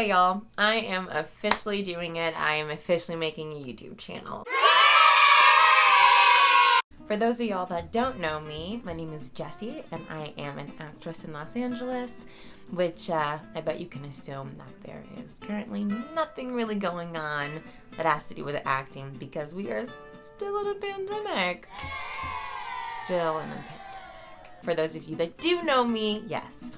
Okay, y'all, I am officially doing it. I am officially making a YouTube channel. For those of y'all that don't know me, my name is Jessi, and I am an actress in Los Angeles, which I bet you can assume that there is currently nothing really going on that has to do with acting because we are still in a pandemic. Still in a pandemic. For those of you that do know me, yes,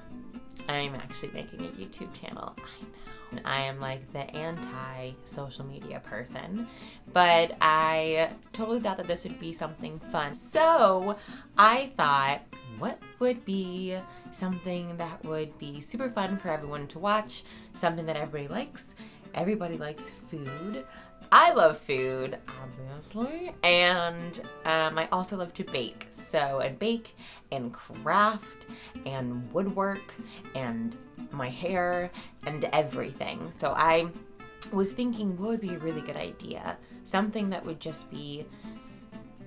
I'm actually making a YouTube channel. I know. I am like the anti-social media person, but I totally thought that this would be something fun. So I thought, what would be something that would be super fun for everyone to watch? Something that everybody likes. Everybody likes food. I love food, obviously, and I also love to bake. So, and bake and craft and woodwork and my hair and everything. So I was thinking, what would be a really good idea? Something that would just be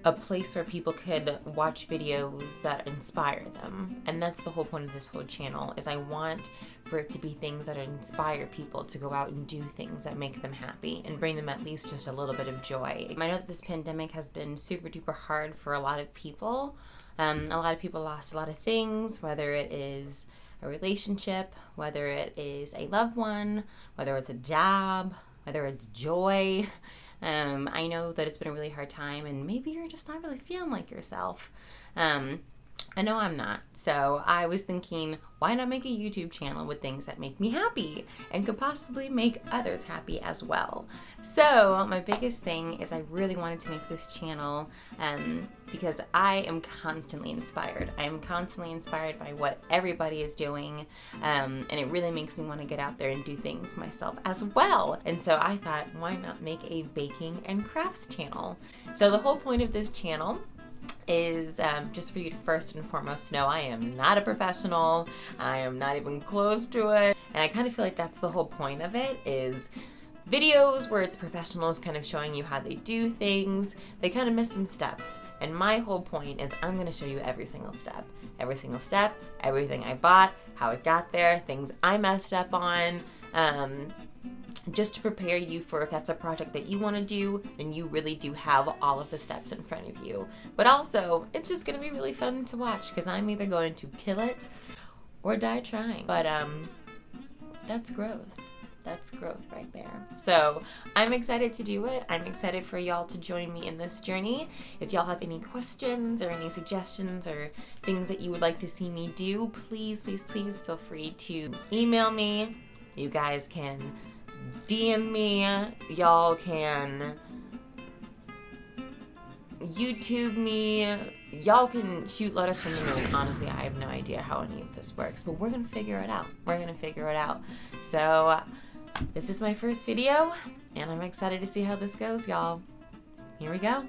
a place where people could watch videos that inspire them. And that's the whole point of this whole channel, is I want for it to be things that inspire people to go out and do things that make them happy and bring them at least just a little bit of joy. I know that this pandemic has been super duper hard for a lot of people. A lot of people lost a lot of things, whether it is a relationship, whether it is a loved one, whether it's a job, whether it's joy. I know that it's been a really hard time, and maybe you're just not really feeling like yourself. I know I'm not. So I was thinking, why not make a YouTube channel with things that make me happy and could possibly make others happy as well? So my biggest thing is I really wanted to make this channel because I am constantly inspired. I am constantly inspired by what everybody is doing, and it really makes me want to get out there and do things myself as well. And so I thought, why not make a baking and crafts channel? So the whole point of this channel is just for you to first and foremost know I am not a professional. I am not even close to it. And I kind of feel like that's the whole point of it, is videos where it's professionals kind of showing you how they do things. They kind of miss some steps. And my whole point is I'm going to show you every single step. Every single step, everything I bought, how it got there, things I messed up on. Just to prepare you for if that's a project that you want to do, then you really do have all of the steps in front of you. But also, it's just going to be really fun to watch because I'm either going to kill it or die trying. But that's growth. That's growth right there. So I'm excited to do it. I'm excited for y'all to join me in this journey. If y'all have any questions or any suggestions or things that you would like to see me do, please, please, please feel free to email me. You guys can DM me, y'all can YouTube me, y'all can let us know. Honestly, I have no idea how any of this works, but we're gonna figure it out. So this is my first video, and I'm excited to see how this goes, y'all. Here we go.